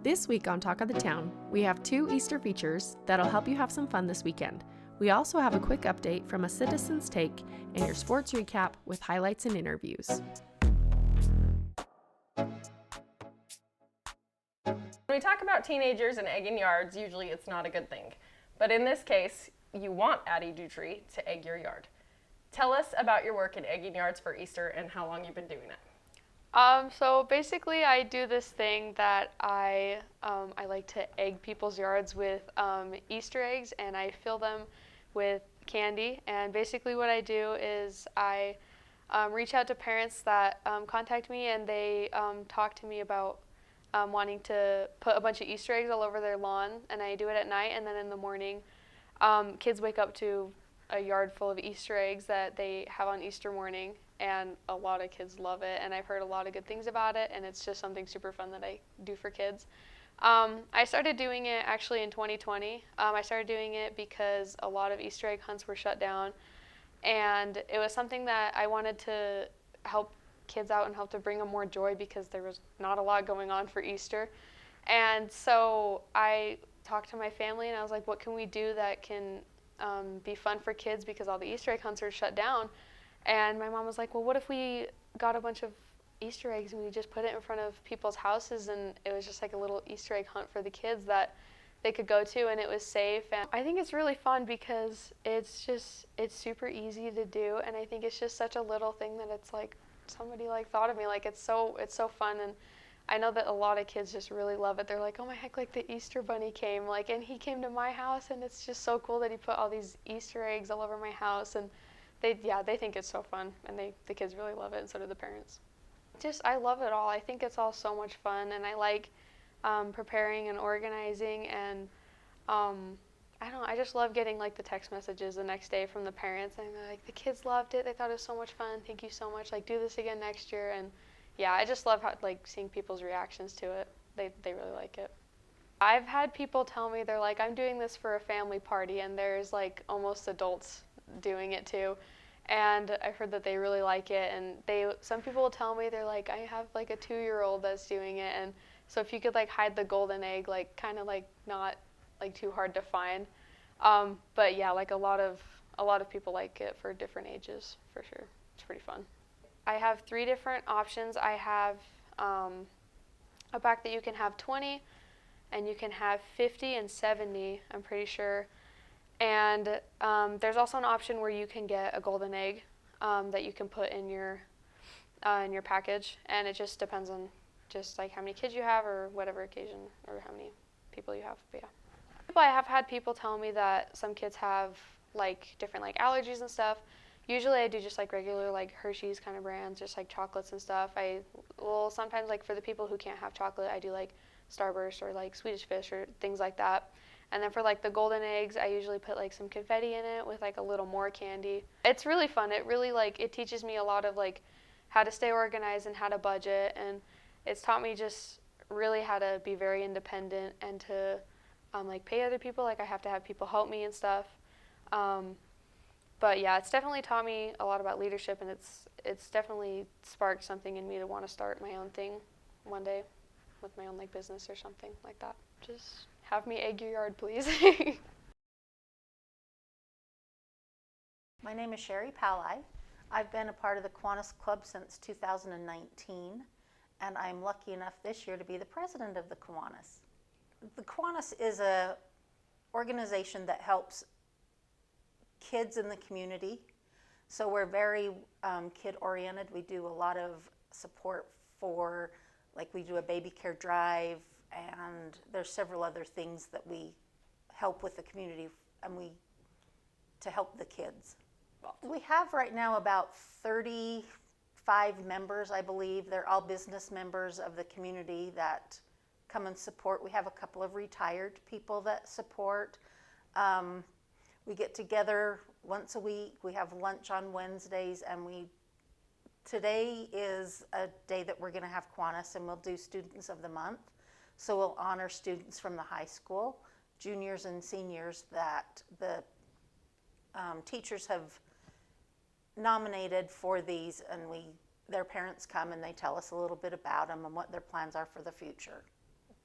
This week on Talk of the Town, we have 2 Easter features that'll help you have some fun this weekend. We also have a quick update from a citizen's take and your sports recap with highlights and interviews. When we talk about teenagers and egging yards, usually it's not a good thing. But in this case, you want Addie Dutry to egg your yard. Tell us about your work in egging yards for Easter and how long you've been doing it. So basically, I do this thing that I like to egg people's yards with Easter eggs, and I fill them with candy. And basically, what I do is I reach out to parents that contact me, and they talk to me about wanting to put a bunch of Easter eggs all over their lawn. And I do it at night, and then in the morning, kids wake up to a yard full of Easter eggs that they have on Easter morning. And a lot of kids love it, and I've heard a lot of good things about it, and it's just something super fun that I do for kids. I started doing it actually in 2020. I started doing it because a lot of Easter egg hunts were shut down, and it was something that I wanted to help kids out and help to bring them more joy because there was not a lot going on for Easter. And so I talked to my family, and I was like, what can we do that can be fun for kids because all the Easter egg hunts are shut down? And my mom was like, well, what if we got a bunch of Easter eggs and we just put it in front of people's houses, and it was just like a little Easter egg hunt for the kids that they could go to, and it was safe. And I think it's really fun because it's super easy to do, and I think it's just such a little thing that it's like somebody like thought of me. Like it's so fun, and I know that a lot of kids just really love it. They're like, oh my heck, like the Easter bunny came, like, and he came to my house, and it's just so cool that he put all these Easter eggs all over my house. And they think it's so fun, and the kids really love it, and so do the parents. I love it all. I think it's all so much fun, and I like preparing and organizing, and I just love getting like the text messages the next day from the parents, and they're like, the kids loved it, they thought it was so much fun, thank you so much, like do this again next year. And yeah, I just love how, like, seeing people's reactions to it. They really like it. I've had people tell me, they're like, I'm doing this for a family party, and there's like almost adults doing it too, and I've heard that they really like it. And some people will tell me, they're like, I have like a 2-year-old that's doing it, and so if you could like hide the golden egg, like kind of like not like too hard to find, but yeah, like a lot of people like it for different ages, for sure. It's pretty fun. I have 3 different options. I have a pack that you can have 20, and you can have 50 and 70, I'm pretty sure. And there's also an option where you can get a golden egg that you can put in your package, and it just depends on just like how many kids you have or whatever occasion or how many people you have. But yeah, I have had people tell me that some kids have like different like allergies and stuff. Usually I do just like regular like Hershey's kind of brands, just like chocolates and stuff. I will sometimes, like for the people who can't have chocolate, I do like Starburst or like Swedish Fish or things like that. And then for like the golden eggs, I usually put like some confetti in it with like a little more candy. It's really fun. It really it teaches me a lot of like how to stay organized and how to budget, and it's taught me just really how to be very independent and to like pay other people. Like I have to have people help me and stuff. But yeah, it's definitely taught me a lot about leadership, and it's definitely sparked something in me to want to start my own thing one day with my own like business or something like that. Just have me egg your yard, please. My name is Sherry Pally. I've been a part of the Kiwanis Club since 2019, and I'm lucky enough this year to be the president of the Kiwanis. The Kiwanis is an organization that helps kids in the community, so we're very kid-oriented. We do a lot of support for, like we do a baby care drive, and there's several other things that we help with the community and to help the kids. We have right now about 35 members, I believe. They're all business members of the community that come and support. We have a couple of retired people that support. We get together once a week. We have lunch on Wednesdays, and today is a day that we're going to have Kiwanis, and we'll do Students of the Month. So we'll honor students from the high school, juniors and seniors that the teachers have nominated for these, and their parents come and they tell us a little bit about them and what their plans are for the future.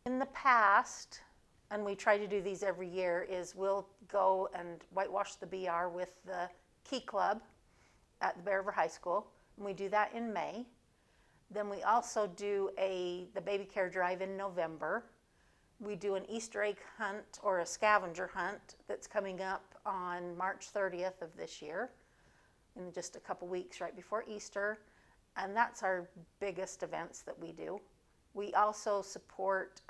In the past, and we try to do these every year, is we'll go and whitewash the BR with the Key Club at the Bear River High School, and we do that in May. Then we also do the baby care drive in November. We do an Easter egg hunt or a scavenger hunt that's coming up on March 30th of this year, in just a couple weeks right before Easter, and that's our biggest events that we do. We also support,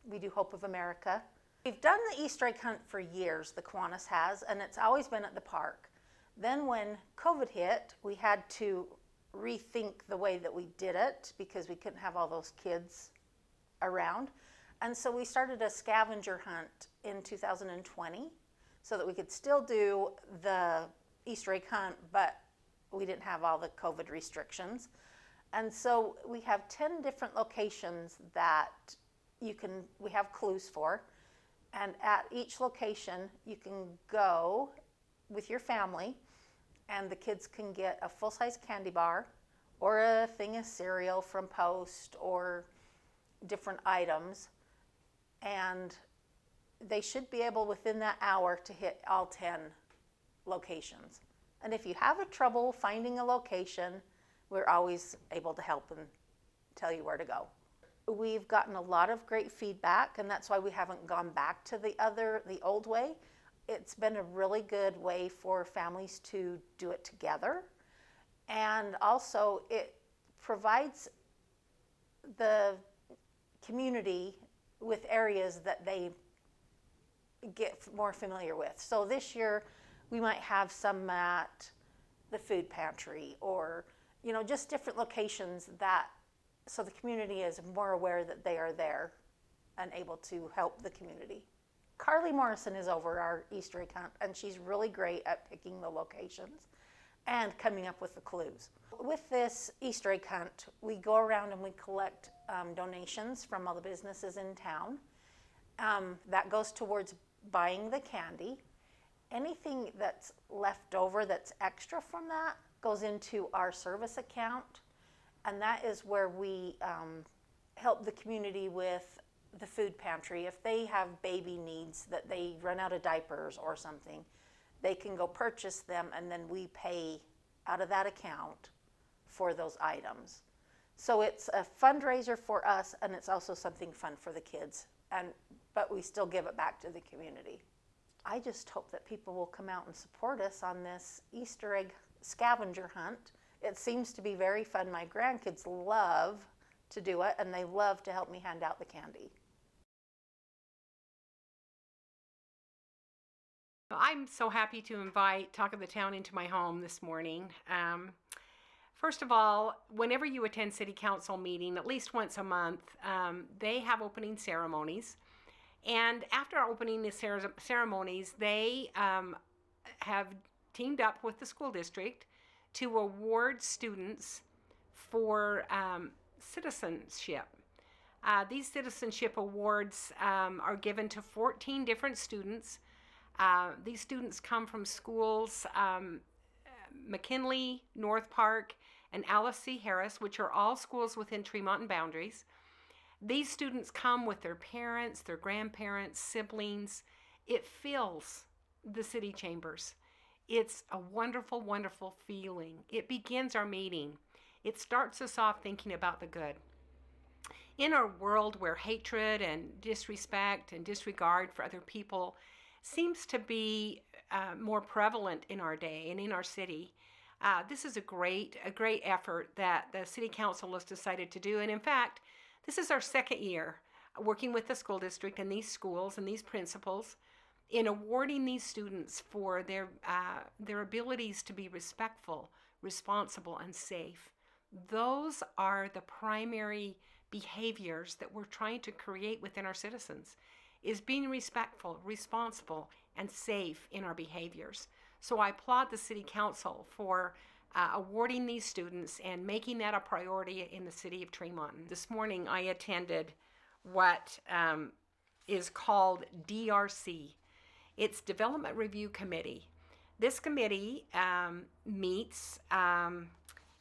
we do Hope of America. We've done the Easter egg hunt for years, the Kiwanis has, and it's always been at the park. Then when COVID hit, we had to rethink the way that we did it because we couldn't have all those kids around. And so we started a scavenger hunt in 2020 so that we could still do the Easter egg hunt, but we didn't have all the COVID restrictions. And so we have 10 different locations that we have clues for. And at each location, you can go with your family, and the kids can get a full-size candy bar or a thing of cereal from Post or different items. And they should be able within that hour to hit all 10 locations. And if you have a trouble finding a location, we're always able to help and tell you where to go. We've gotten a lot of great feedback, and that's why we haven't gone back to the old way. It's been a really good way for families to do it together. And also it provides the community with areas that they get more familiar with. So this year we might have some at the food pantry or, just different locations so the community is more aware that they are there and able to help the community. Carly Morrison is over our Easter egg hunt, and she's really great at picking the locations and coming up with the clues. With this Easter egg hunt, we go around and we collect donations from all the businesses in town. That goes towards buying the candy. Anything that's left over that's extra from that goes into our service account, and that is where we help the community with the food pantry. If they have baby needs, that they run out of diapers or something, they can go purchase them, and then we pay out of that account for those items. So it's a fundraiser for us, and it's also something fun for the kids, but we still give it back to the community. I just hope that people will come out and support us on this Easter egg scavenger hunt. It seems to be very fun. My grandkids love to do it, and they love to help me hand out the candy. I'm so happy to invite Talk of the Town into my home this morning. First of all, whenever you attend City Council meeting, at least once a month, they have opening ceremonies. And after opening the ceremonies, they have teamed up with the school district to award students for citizenship. These citizenship awards are given to 14 different students. These students come from schools McKinley, North Park, and Alice C. Harris, which are all schools within Tremonton boundaries. These students come with their parents, their grandparents, siblings. It fills the city chambers. It's a wonderful, wonderful feeling. It begins our meeting. It starts us off thinking about the good. In our world where hatred and disrespect and disregard for other people seems to be more prevalent in our day and in our city, this is a great effort that the City Council has decided to do. And in fact, this is our second year working with the school district and these schools and these principals in awarding these students for their abilities to be respectful, responsible, and safe. Those are the primary behaviors that we're trying to create within our citizens, is being respectful, responsible, and safe in our behaviors. So I applaud the City Council for awarding these students and making that a priority in the city of Tremonton. This morning I attended what is called DRC. It's Development Review Committee. This committee meets.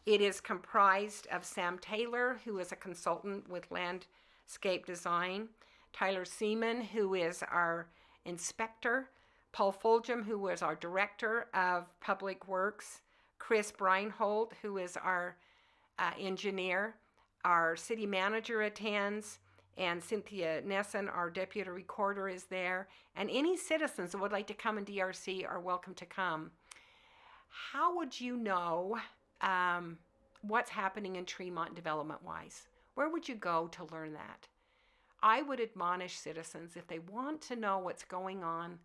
It is comprised of Sam Taylor, who is a consultant with Land Landscape Design, Tyler Seaman, who is our inspector, Paul Fulgham, who is our director of Public Works, Chris Breinholt, who is our engineer, our city manager attends, and Cynthia Nesson, our deputy recorder, is there. And any citizens that would like to come in DRC are welcome to come. How would you know what's happening in Tremont development-wise? Where would you go to learn that? I would admonish citizens, if they want to know what's going on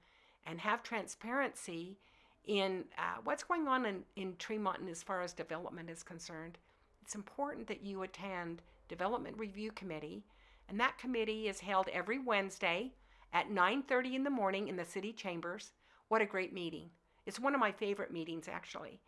and have transparency in what's going on in Tremont as far as development is concerned, it's important that you attend Development Review Committee, and that committee is held every Wednesday at 9:30 in the morning in the city chambers. What a great meeting. It's one of my favorite meetings, actually.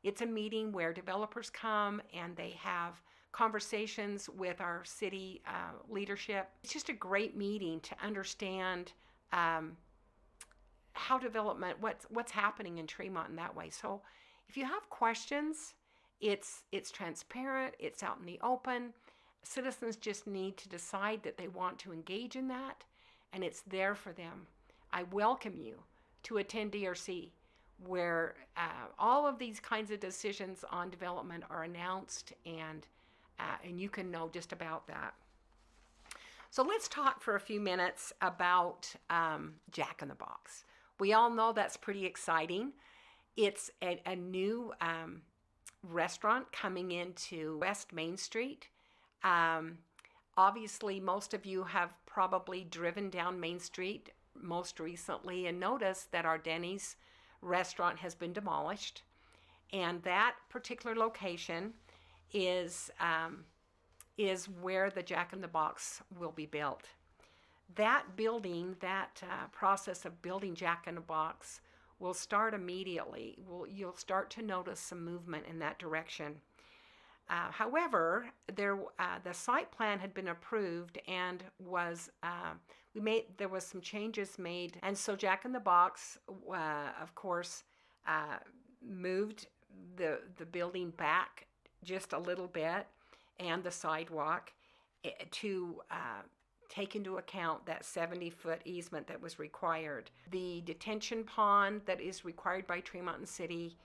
It's a meeting where developers come and they have conversations with our city leadership. It's just a great meeting to understand how development, what's happening in Tremont in that way. So if you have questions, it's transparent, it's out in the open. Citizens just need to decide that they want to engage in that, and it's there for them. I welcome you to attend DRC, where all of these kinds of decisions on development are announced, and you can know just about that. So let's talk for a few minutes about Jack in the Box. We all know that's pretty exciting. It's a new restaurant coming into West Main Street. Obviously, most of you have probably driven down Main Street most recently and noticed that our Denny's restaurant has been demolished, and that particular location is where the Jack in the Box will be built. That building, that process of building Jack in the Box will start immediately. You'll start to notice some movement in that direction. However, the site plan had been approved and there was some changes made, and so Jack in the Box, of course, moved the building back just a little bit and the sidewalk to take into account that 70-foot easement that was required. The detention pond that is required by Tremont City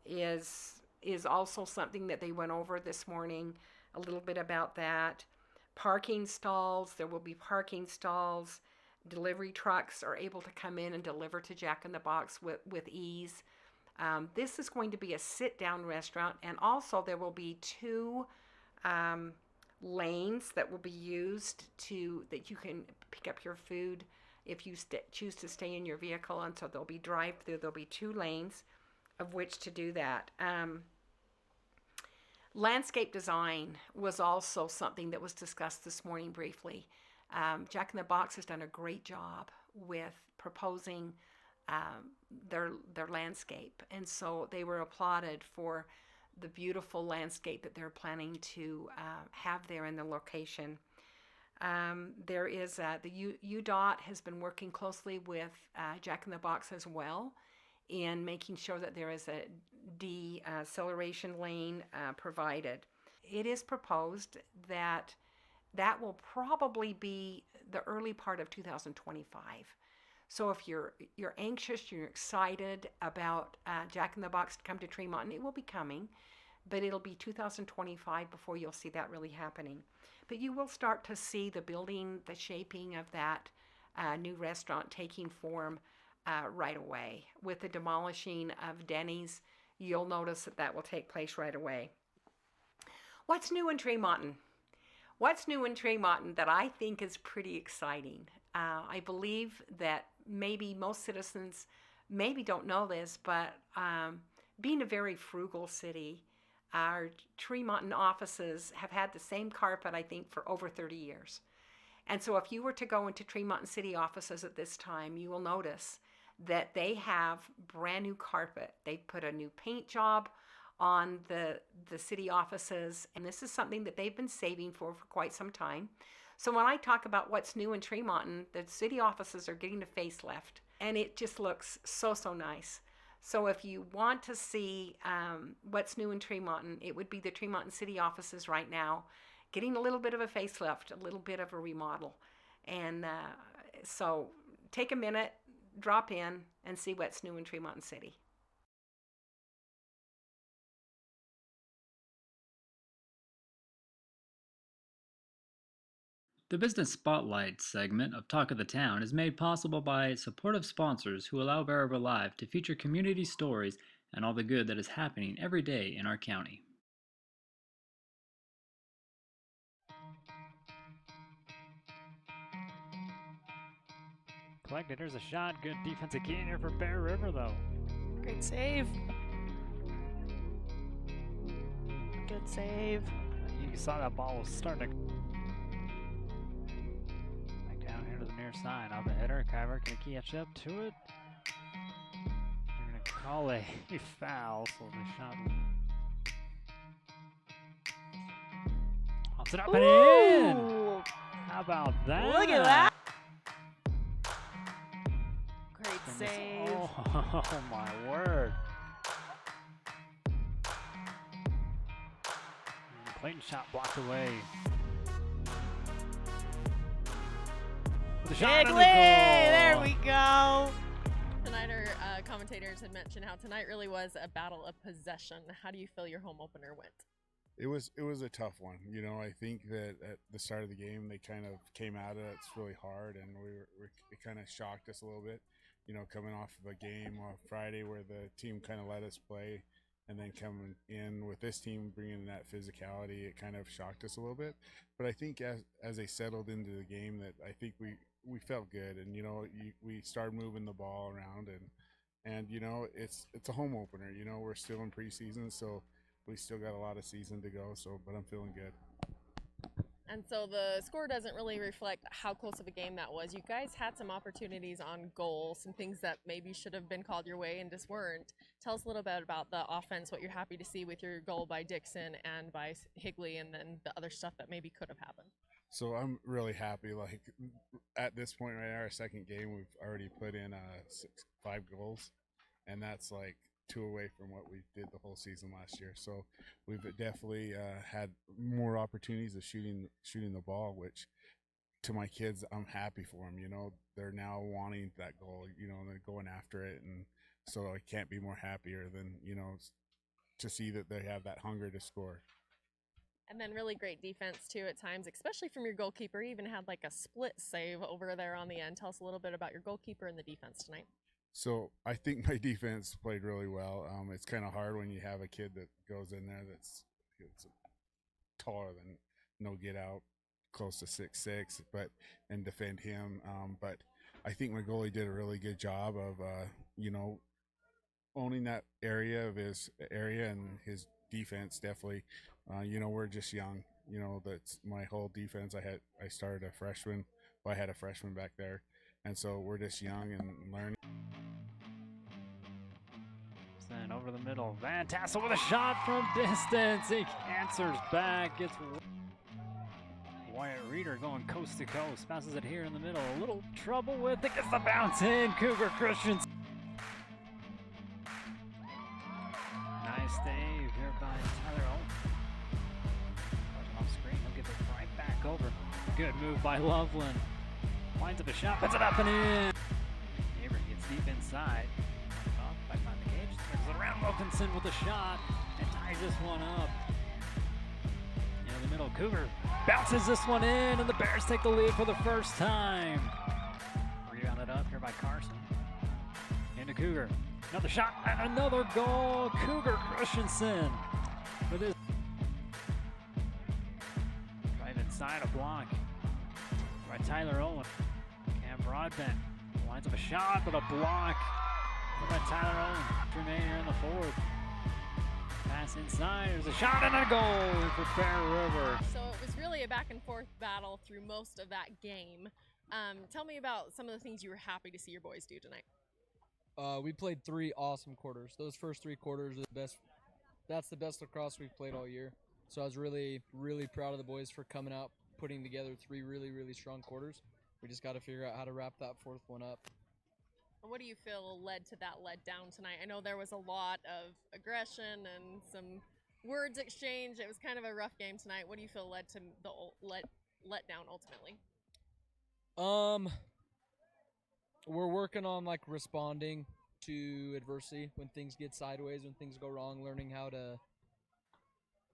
is also something that they went over this morning, a little bit about that. Parking stalls, there will be parking stalls. Delivery trucks are able to come in and deliver to Jack in the Box with ease. This is going to be a sit-down restaurant, and also there will be two lanes that will be used that you can pick up your food if you choose to stay in your vehicle, and so there'll be drive-through. There'll be two lanes of which to do that. Landscape design was also something that was discussed this morning briefly. Jack in the Box has done a great job with proposing their landscape, and so they were applauded for the beautiful landscape that they're planning to have there in the location. There is the UDOT has been working closely with Jack in the Box as well in making sure that there is a deceleration lane provided. It is proposed that will probably be the early part of 2025. So if you're anxious, you're excited about Jack in the Box to come to Tremont, and it will be coming, but it'll be 2025 before you'll see that really happening. But you will start to see the building, the shaping of that new restaurant taking form right away. With the demolishing of Denny's, you'll notice that will take place right away. What's new in Tremont? What's new in Tremont that I think is pretty exciting? I believe that maybe most citizens maybe don't know this, but being a very frugal city, our Tremont offices have had the same carpet, I think, for over 30 years. And so if you were to go into Tremont City offices at this time, you will notice that they have brand new carpet. They put a new paint job on the city offices, and this is something that they've been saving for quite some time. So when I talk about what's new in Tremont, the city offices are getting a facelift, and it just looks so nice. So if you want to see what's new in Tremont, it would be the Tremont City offices right now, getting a little bit of a facelift, a little bit of a remodel. And so take a minute, drop in, and see what's new in Tremont City. The Business Spotlight segment of Talk of the Town is made possible by supportive sponsors who allow Bear River Live to feature community stories and all the good that is happening every day in our county. Collected, there's a shot. Good defensive gain here for Bear River, though. Great save. Good save. You saw that ball was starting to back down here to the near side. Out the header, Kyver can catch up to it. They're going to call a foul, so the shot pops it up and in. How about that? Look at that. Great save. Oh my word. Clayton shot blocked away. The shot Higley! There we go. Tonight, our commentators had mentioned how tonight really was a battle of possession. How do you feel your home opener went? It was a tough one. You know, I think that at the start of the game, they kind of came at it really hard, and it kind of shocked us a little bit. You know, coming off of a game on Friday where the team kind of let us play, and then coming in with this team bringing that physicality, it kind of shocked us a little bit. But I think as they settled into the game, that I think we felt good, and you know, we started moving the ball around, and you know, it's a home opener. You know, we're still in preseason, so we still got a lot of season to go. So, but I'm feeling good. And so the score doesn't really reflect how close of a game that was. You guys had some opportunities on goal, some things that maybe should have been called your way and just weren't. Tell us a little bit about the offense, what you're happy to see with your goal by Dixon and by Higley, and then the other stuff that maybe could have happened. So I'm really happy. Like at this point right now, our second game, we've already put in 5 goals, and that's like 2 away from what we did the whole season last year. So we've definitely had more opportunities of shooting the ball, which to my kids, I'm happy for them. You know, they're now wanting that goal, you know, and they're going after it. And so I can't be more happier than, you know, to see that they have that hunger to score. And then really great defense too at times, especially from your goalkeeper. He even had like a split save over there on the end. Tell us a little bit about your goalkeeper and the defense tonight. So I think my defense played really well. It's kind of hard when you have a kid that goes in there that's taller than no get out, close to 6'6", and defend him. But I think my goalie did a really good job of you know, owning that area of his area, and his defense definitely. You know, we're just young. You know, that's my whole defense. I started a freshman. Well, I had a freshman back there, and so we're just young and learning. Then over the middle, Van Tassel with a shot from distance. He answers back. Gets Wyatt Reeder going coast to coast. Passes it here in the middle. A little trouble with it. Gets the bounce in. Cougar Christians. Nice save here by Tyler Owen. Off screen. He'll give it right back over. Good move by Loveland. Winds up a shot. Puts it up and in. Avery gets deep inside. Back behind the cage, turns it around. Wilkinson with a shot and ties this one up. In the middle, Cougar bounces this one in, and the Bears take the lead for the first time. Rebounded up here by Carson. Into Cougar. Another shot and another goal. Cougar Christensen with his drive inside a block by Tyler Owen. Cam Broadbent lines up a shot, but a block by Tyler Owen. Remaining in the fourth. Pass inside. There's a shot and a goal for Bear River. So it was really a back and forth battle through most of that game. Tell me about some of the things you were happy to see your boys do tonight. We played 3 awesome quarters. Those first 3 quarters are the best. That's the best lacrosse we've played all year. So I was really, really proud of the boys for coming out, putting together 3 really, really strong quarters. We just got to figure out how to wrap that 4th one up. What do you feel led to that letdown tonight? I know there was a lot of aggression and some words exchanged. It was kind of a rough game tonight. What do you feel led to the letdown ultimately? We're working on like responding to adversity when things get sideways, when things go wrong, learning how to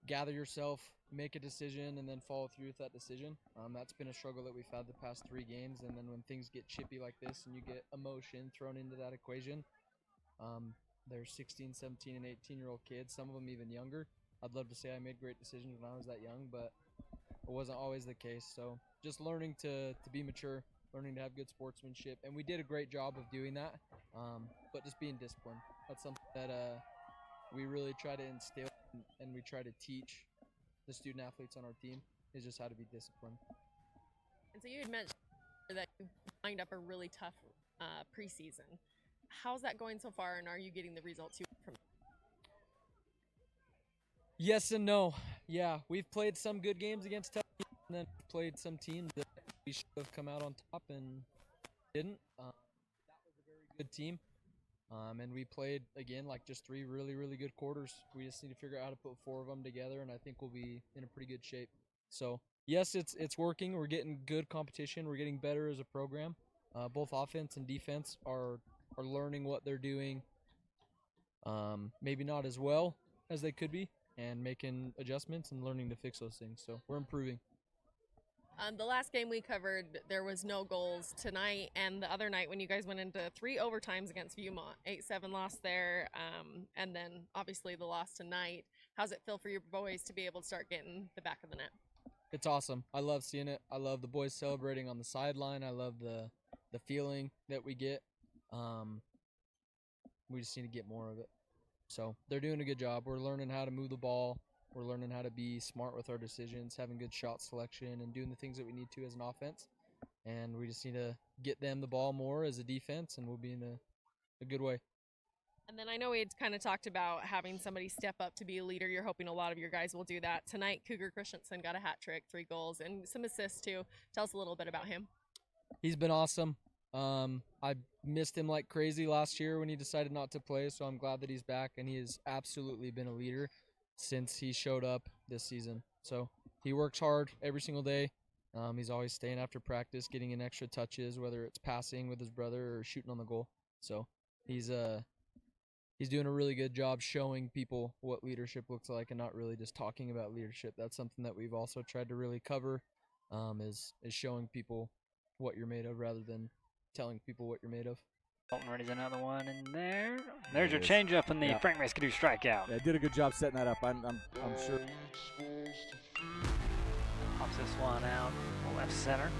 gather yourself, make a decision, and then follow through with that decision. That's been a struggle that we've had the past 3 games, and then when things get chippy like this and you get emotion thrown into that equation, they're 16, 17, and 18-year-old kids, some of them even younger. I'd love to say I made great decisions when I was that young, but it wasn't always the case. So just learning to be mature, learning to have good sportsmanship, and we did a great job of doing that, but just being disciplined. That's something that we really try to instill and we try to teach the student athletes on our team, is just how to be disciplined. And so you had mentioned that you lined up a really tough preseason. How's that going so far, and are you getting the results you want from it? Yes and no. Yeah, we've played some good games against tough teams, and then played some teams that we should have come out on top and didn't. That was a very good team. And we played, again, like just 3 really, really good quarters. We just need to figure out how to put 4 of them together, and I think we'll be in a pretty good shape. So, yes, it's working. We're getting good competition. We're getting better as a program. Both offense and defense are learning what they're doing, maybe not as well as they could be, and making adjustments and learning to fix those things. So we're improving. The last game we covered, there was no goals tonight, and the other night when you guys went into 3 overtimes against Viewmont, 8-7 loss there, and then obviously the loss tonight. How's it feel for your boys to be able to start getting the back of the net? It's awesome. I love seeing it. I love the boys celebrating on the sideline. I love the feeling that we get. We just need to get more of it. So they're doing a good job. We're learning how to move the ball. We're learning how to be smart with our decisions, having good shot selection, and doing the things that we need to as an offense. And we just need to get them the ball more as a defense, and we'll be in a good way. And then I know we had kind of talked about having somebody step up to be a leader. You're hoping a lot of your guys will do that. Tonight, Cougar Christensen got a hat trick, 3 goals, and some assists too. Tell us a little bit about him. He's been awesome. I missed him like crazy last year when he decided not to play, so I'm glad that he's back, and he has absolutely been a leader since he showed up this season. So he works hard every single day. He's always staying after practice, getting in extra touches, whether it's passing with his brother or shooting on the goal. So he's doing a really good job showing people what leadership looks like, and not really just talking about leadership. That's something that we've also tried to really cover, is showing people what you're made of rather than telling people what you're made of. Dalton ready's another one in there. There's your changeup in the Frank Rescue strikeout. Yeah, did a good job setting that up. I'm sure. Pops this one out left center.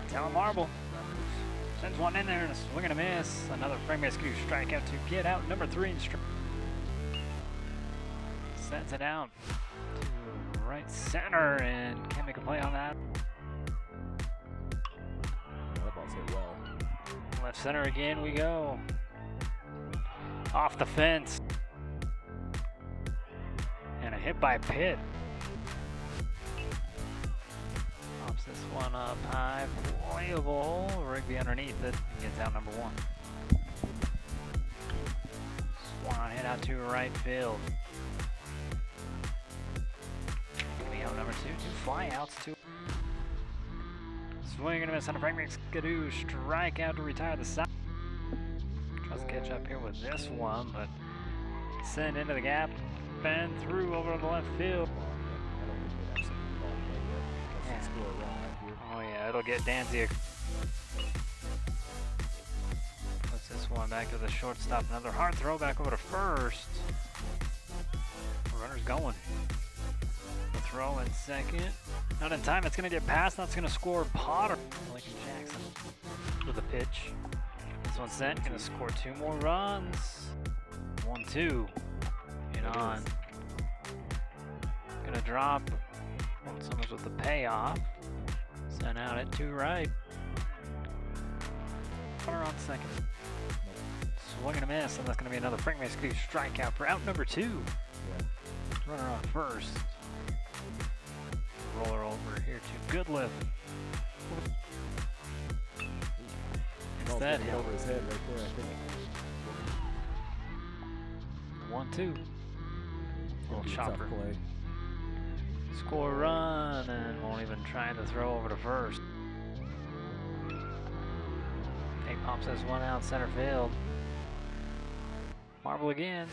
Talon Marble sends one in there and a swing and a miss. Another Frank Rescue strikeout to get out number 3 in sends it out to right center and can't make a play on that. That ball's hit well. Left center again we go. Off the fence. And a hit by Pitt. Pops this one up high, playable. Rigby underneath it. Gets out number 1. Swan hit out to right field. Gonna out number 2. 2 fly outs to. Swing and a miss on a Frank Skidoo. Strikeout to retire the side. Tries to catch up here with this one, but send into the gap. And through over to the left field. Oh yeah, it'll get Danzig. Puts this one back to the shortstop. Another hard throw back over to first. Runner's going. The throw in second. Not in time. It's going to get past. That's going to score Potter. Lincoln Jackson with a pitch. This one's sent. Going to score 2 more runs. 1-2. On. Gonna drop. Someone's with the payoff. Sent out at 2 right. Runner on second. Swing and a miss, and that's gonna be another Frank Rescue strikeout for out number 2. Yeah. Runner on first. Roller over here to Goodliff. That hit over his head right there, I think. 1-2. Little Be a tough chopper. play. Score run and won't even try to throw over to first. Pump says 1 out center field. Marble again.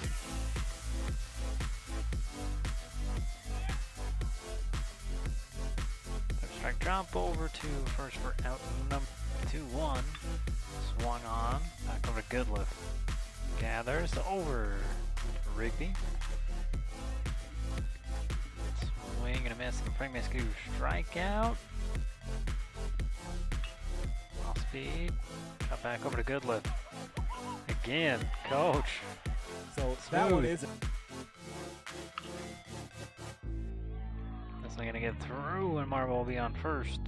Strike drop over to first for out number 2-1. Swung on. Back over to Goodliff. Gathers over for Rigby. Swing and a miss. Frank Miscue strikeout. Off speed. Cut back over to Goodliff. Again, coach. So that one Smooth. isn't. That's not gonna get through, and Marble will be on first.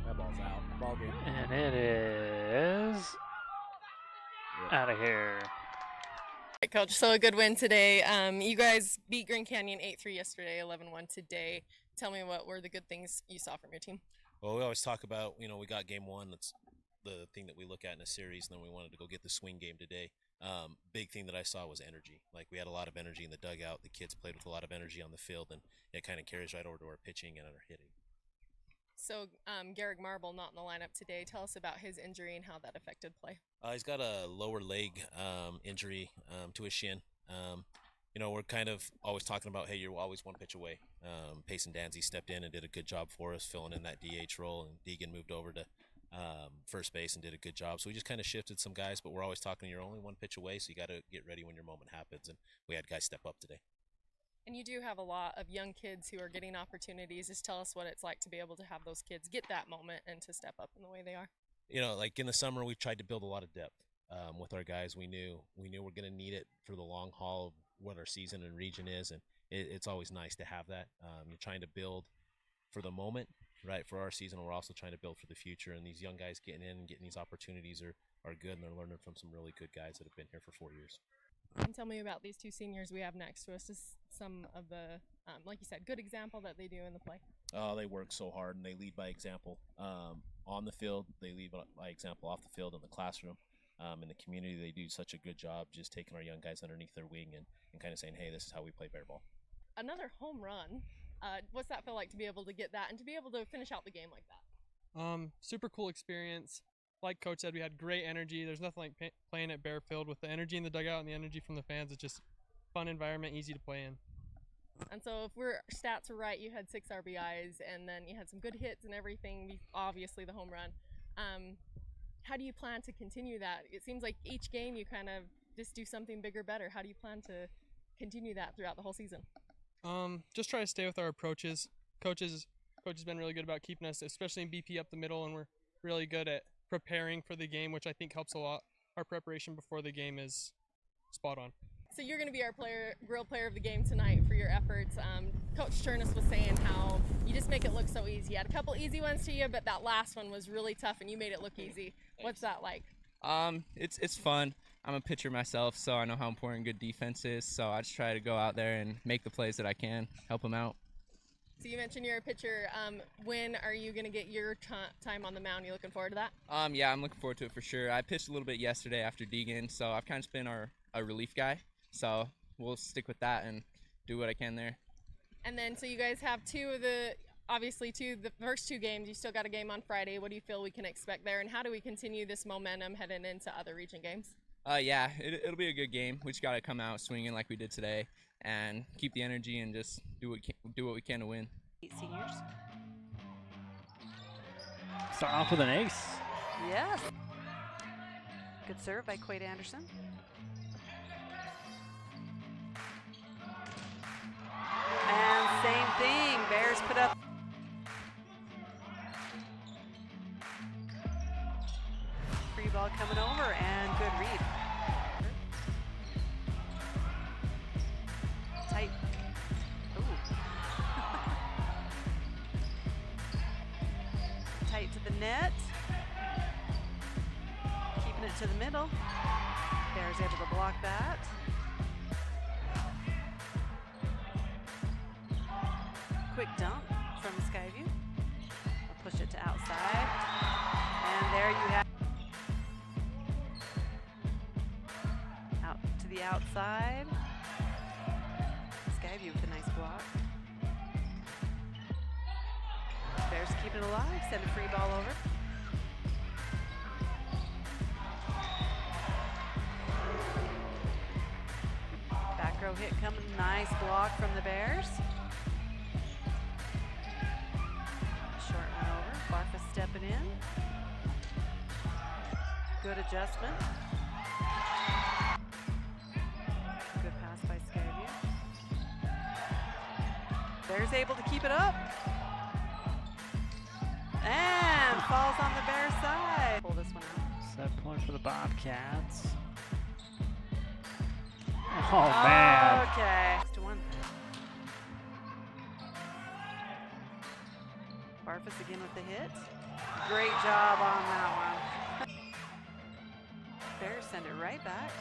That ball's out. Ball game. And it is out of here. Right, Coach, so a good win today. You guys beat Grand Canyon 8-3 yesterday, 11-1 today. Tell me what were the good things you saw from your team? Well, we always talk about, we got game one. That's the thing that we look at in a series, and then we wanted to go get the swing game today. Big thing that I saw was energy. Like, we had a lot of energy in the dugout. The kids played with a lot of energy on the field, and it kind of carries right over to our pitching and our hitting. So, Garrick Marble not in the lineup today. Tell us about his injury and how that affected play. He's got a lower leg injury to his shin. We're kind of always talking about, hey, you're always one pitch away. Payson Danzy stepped in and did a good job for us, filling in that DH role, and Deegan moved over to first base and did a good job. So we just kind of shifted some guys, but we're always talking, you're only one pitch away, so you got to get ready when your moment happens, and we had guys step up today. And you do have a lot of young kids who are getting opportunities. Just tell us what it's like to be able to have those kids get that moment and to step up in the way they are. Like in the summer, we tried to build a lot of depth with our guys. We knew we're going to need it for the long haul of what our season and region is, and it's always nice to have that. You're trying to build for the moment, right, for our season. We're also trying to build for the future, and these young guys getting in and getting these opportunities are good, and they're learning from some really good guys that have been here for 4 years. And tell me about these two seniors we have next to us. Just some of the, like you said, good example that they do in the play. They work so hard, and they lead by example on the field. They lead by example off the field in the classroom. In the community, they do such a good job just taking our young guys underneath their wing and kind of saying, hey, this is how we play bear ball. Another home run. What's that feel like to be able to get that and to be able to finish out the game like that? Super cool experience. Like Coach said, we had great energy. There's nothing like playing at Bearfield with the energy in the dugout and the energy from the fans. It's just fun environment, easy to play in. And so if our stats are right, you had 6 RBIs and then you had some good hits and everything, obviously the home run. How do you plan to continue that? It seems like each game you kind of just do something bigger, better. How do you plan to continue that throughout the whole season? Just try to stay with our approaches. Coach has been really good about keeping us, especially in BP, up the middle, and we're really good at preparing for the game, which I think helps a lot. Our preparation before the game is spot on. So you're going to be our grill player of the game tonight for your efforts. Coach Chernus was saying how you just make it look so easy. You had a couple easy ones to you, but that last one was really tough, and you made it look easy. What's that like? It's fun. I'm a pitcher myself, so I know how important good defense is. So I just try to go out there and make the plays that I can, help them out. So you mentioned you're a pitcher. When are you going to get your time on the mound? You looking forward to that? Yeah, I'm looking forward to it for sure. I pitched a little bit yesterday after Deegan, so I've kind of been our relief guy. So we'll stick with that and do what I can there. And then, so you guys have the first 2 games. You still got a game on Friday. What do you feel we can expect there, and how do we continue this momentum heading into other region games? Yeah, it'll be a good game. We just got to come out swinging like we did today and keep the energy and just do what we can to win. Seniors. Start off with an ace. Yes. Good serve by Quade Anderson. And same thing, Bears put up. Free ball coming over and good read. Tight. Ooh. Tight to the net. Keeping it to the middle. Bears able to block that. Quick dump from Skyview. I'll push it to outside. And there you have the outside. Skyview with a nice block. Bears keep it alive. Send a free ball over. Back row hit coming. Nice block from the Bears. Short one over. Barfa stepping in. Good adjustment. Good pass by Skyview. Bears able to keep it up. And falls on the Bears side. Pull this one out. Set point for the Bobcats. Oh, man. Okay. 6-1. Barfus again with the hit. Great job on that one. Bears send it right back.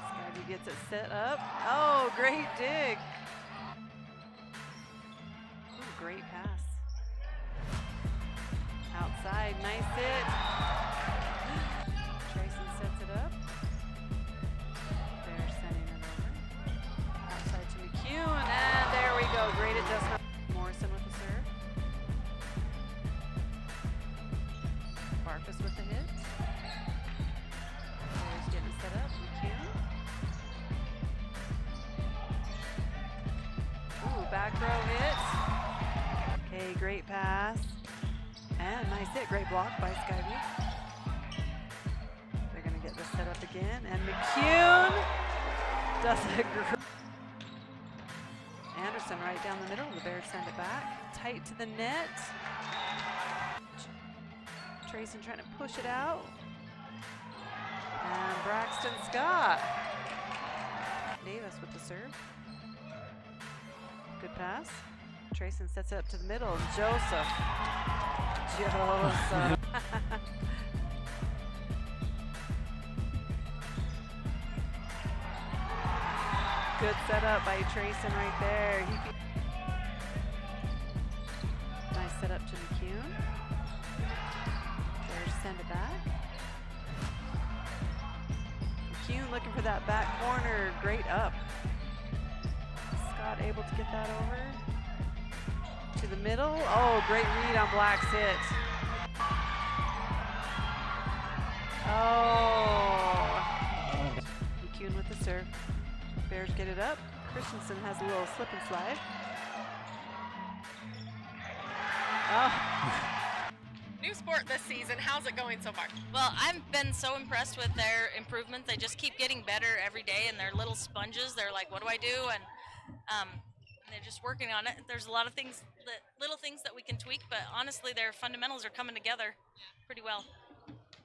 Skyview gets it set up. Oh, great dig. Ooh, great pass. Outside, nice hit. Trayson sets it up. Bears sending it over. Outside to McCune, and there we go. Great adjustment. Morrison with the serve. Barfus with the hit. Bears getting it set up. McCune. Ooh, back row hit. Okay, great pass. And nice hit, great block by Skyview. They're gonna get this set up again, and McCune does a great. Anderson right down the middle, the Bears send it back. Tight to the net. Trayson trying to push it out. And Braxton Scott. Davis with the serve. Good pass. Trayson sets it up to the middle, and Joseph. Good setup by Trayson right there. Nice setup to McCune. Bears send it back. McCune looking for that back corner. Great up. Scott able to get that over. To the middle. Oh, great read on Black's hit. Oh. McCune with the serve. Bears get it up. Christensen has a little slip and slide. Oh. New sport this season. How's it going so far? Well, I've been so impressed with their improvements. They just keep getting better every day, and they're little sponges. They're like, what do I do? And they're just working on it. There's a lot of things, little things that we can tweak, but honestly, their fundamentals are coming together pretty well.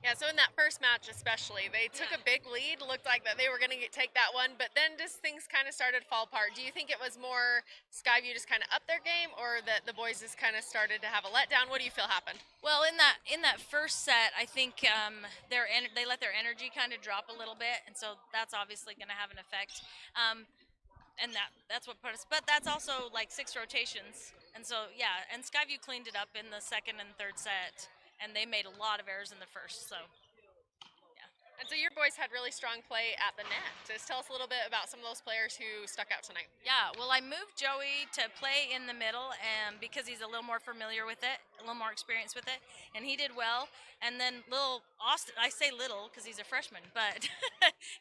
Yeah, so in that first match especially, they took a big lead, looked like that they were going to take that one, but then just things kind of started to fall apart. Do you think it was more Skyview just kind of upped their game, or that the boys just kind of started to have a letdown? What do you feel happened? Well, in that first set, I think they let their energy kind of drop a little bit, and so that's obviously going to have an effect. And that's what put us, but that's also like 6 rotations. And so, yeah, and Skyview cleaned it up in the second and third set, and they made a lot of errors in the first, so, yeah. And so your boys had really strong play at the net. Just tell us a little bit about some of those players who stuck out tonight. Yeah, well, I moved Joey to play in the middle because he's a little more familiar with it, a little more experience with it, and he did well. And then little Austin, I say little because he's a freshman, but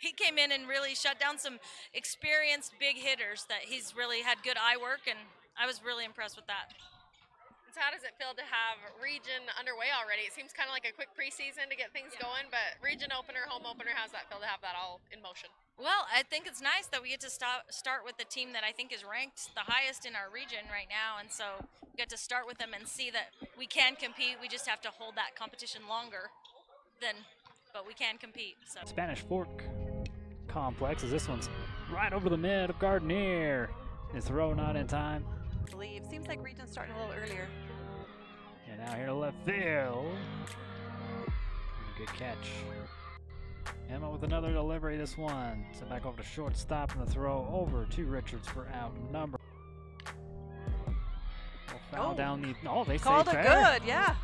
he came in and really shut down some experienced big hitters that he's really had good eye work, and I was really impressed with that. So how does it feel to have region underway already? It seems kind of like a quick preseason to get things going, but region opener, home opener, how's that feel to have that all in motion? Well, I think it's nice that we get to start with the team that I think is ranked the highest in our region right now, and so we get to start with them and see that we can compete. We just have to hold that competition longer but we can compete. So Spanish Fork complex as this one's right over the mid of Gardner. His throw not in time. Believe. Seems like region's starting a little earlier. And now here to left field. Good catch. Emma with another delivery this one. So back over to shortstop and the throw over to Richards for out number. Foul down the. Oh, they called say it fair. good, yeah.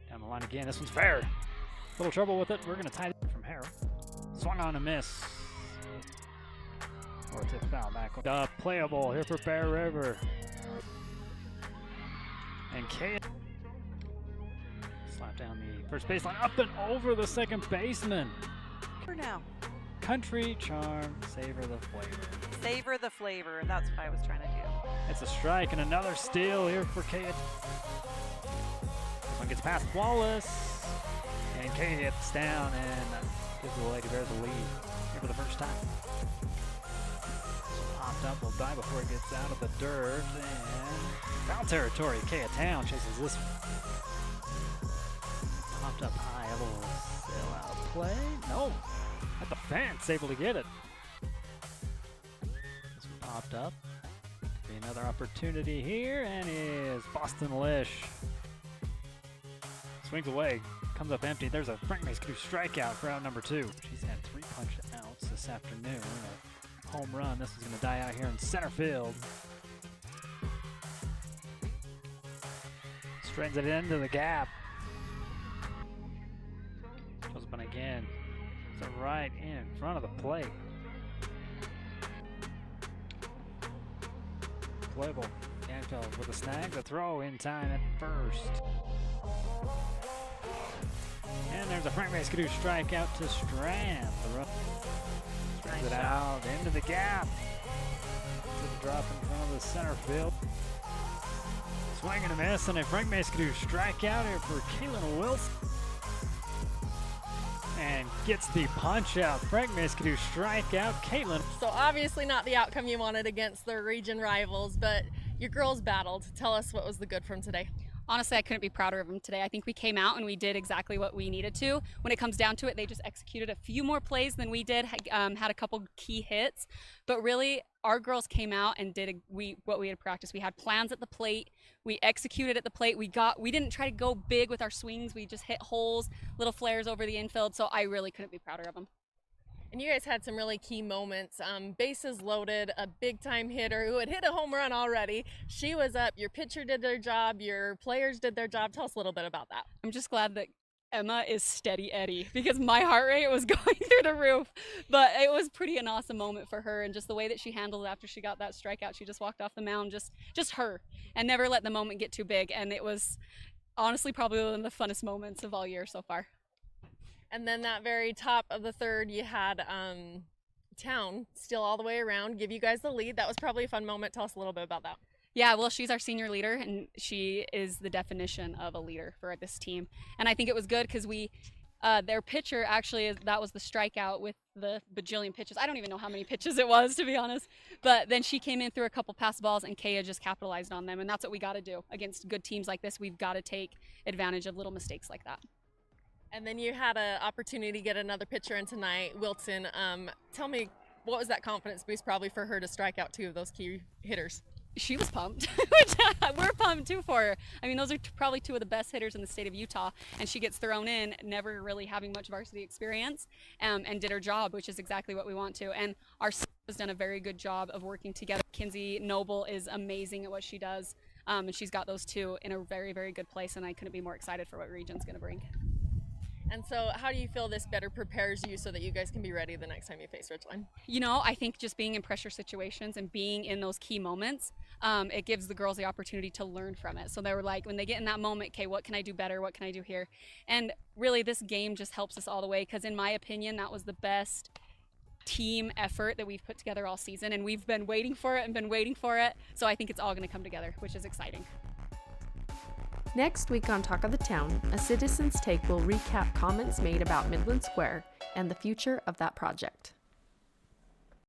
Down the line again. This one's fair. Little trouble with it. We're going to tie it from Harrow. Swung on a miss. Or tip foul back. Playable here for Bear River. And K slap down the first baseline, up and over the second baseman. For now. Country charm, savor the flavor. Savor the flavor. That's what I was trying to do. It's a strike and another steal here for K. This one gets past Wallace. And K gets down and gives the Lady Bears a lead here for the first time. Popped up, will die before it gets out of the dirt. And foul territory. K Town chases this one. Popped up high, able to sail out of play. No, at the fence, able to get it. This one popped up. Be another opportunity here, and is Boston Lish. Swings away, comes up empty. There's a Frank Mace-Crew strikeout for out number 2. She's had 3 punch outs this afternoon. A home run. This is going to die out here in center field. Straightens it into the gap. Goes up and again. It's right in front of the plate. Playable. Canfield with a snag. The throw in time at first. And there's a Frank Mace-Crew strikeout to Strand. The run brings it out into the gap. To the drop in front of the center field. Swing and a miss, and a Frank Mace-Crew strikeout here for Kaylin Wilson. And gets the punch out. Frank Mace-Crew strikeout. Caitlin. So obviously not the outcome you wanted against the region rivals, but your girls battled. Tell us what was the good from today. Honestly, I couldn't be prouder of them today. I think we came out and we did exactly what we needed to. When it comes down to it, they just executed a few more plays than we did, had a couple key hits. But really, our girls came out and did what we had practiced. We had plans at the plate. We executed at the plate. We didn't try to go big with our swings. We just hit holes, little flares over the infield. So I really couldn't be prouder of them. And you guys had some really key moments. Bases loaded, a big-time hitter who had hit a home run already. She was up. Your pitcher did their job. Your players did their job. Tell us a little bit about that. I'm just glad that Emma is steady Eddie because my heart rate was going through the roof. But it was an awesome moment for her, and just the way that she handled it after she got that strikeout. She just walked off the mound, just her, and never let the moment get too big. And it was honestly probably one of the funnest moments of all year so far. And then that very top of the third, you had Town steal all the way around, give you guys the lead. That was probably a fun moment. Tell us a little bit about that. Yeah, well, she's our senior leader, and she is the definition of a leader for this team. And I think it was good because their pitcher actually, that was the strikeout with the bajillion pitches. I don't even know how many pitches it was, to be honest. But then she came in through a couple pass balls, and Kaya just capitalized on them. And that's what we got to do against good teams like this. We've got to take advantage of little mistakes like that. And then you had an opportunity to get another pitcher in tonight, Wilson. Tell me, what was that confidence boost probably for her to strike out 2 of those key hitters? She was pumped, which we're pumped too for her. I mean, those are probably 2 of the best hitters in the state of Utah, and she gets thrown in, never really having much varsity experience, and did her job, which is exactly what we want to. And our staff has done a very good job of working together. Kinsey Noble is amazing at what she does, and she's got those 2 in a very, very good place, and I couldn't be more excited for what Region's going to bring. And so how do you feel this better prepares you so that you guys can be ready the next time you face Ridgeline? You know, I think just being in pressure situations and being in those key moments, it gives the girls the opportunity to learn from it. So they were like, when they get in that moment, okay, what can I do better? What can I do here? And really this game just helps us all the way because in my opinion, that was the best team effort that we've put together all season. And we've been waiting for it. So I think it's all going to come together, which is exciting. Next week on Talk of the Town, a Citizen's Take will recap comments made about Midland Square and the future of that project.